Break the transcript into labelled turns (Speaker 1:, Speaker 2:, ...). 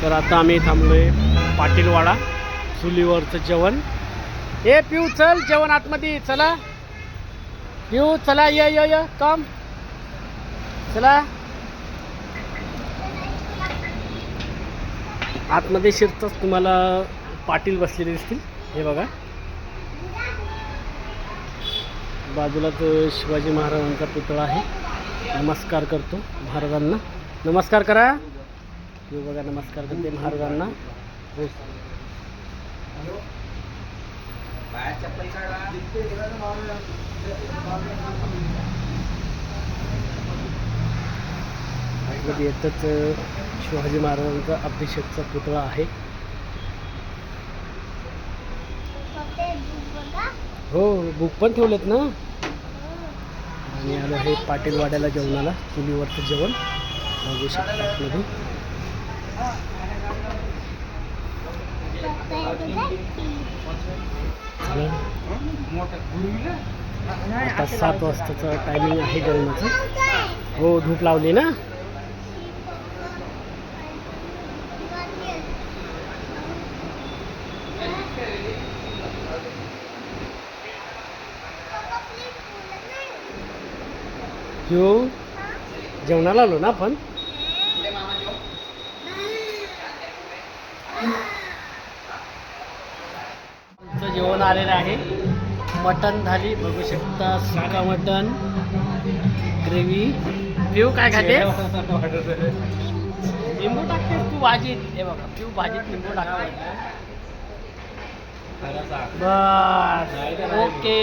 Speaker 1: तर आता आम्ही थांबलोय पाटीलवाडा, चुलीवरचं जेवण. ए पिऊ चल, जेवण आतमध्ये. चला पिऊ चला, ये कम चला. आतमध्ये शिरताच तुम्हाला पाटील बसलेले दिसतील. हे बघा, बाजूलाच शिवाजी महाराजांचा पुतळा आहे. नमस्कार करतो महाराजांना. नमस्कार करा. हे बघा, नमस्कार करते महाराजांना. आतमध्ये येतच शिवाजी महाराजांचा अभिषेकचा पुतळा आहे. हो, बुक पण ठेवलेत ना. आणि आलो हे पाटीलवाड्याला जेवणाला, चुलीवरचं जेवण बघू शकता आतमध्ये. आता 7 वाजताचा टायमिंग आहे जेवणाचं. हो, धूप लावली ना. हो, जेवणाला आलो ना आपण. जेवण आलेलं आहे. मटण थाली बघू शकता, सुका मटण, ग्रेव्ही. पिऊ काय खाते? लिंबू टाकते तू भाजीत. हे बघा, पिऊ भाजीत लिंबू टाकते. बस ओके.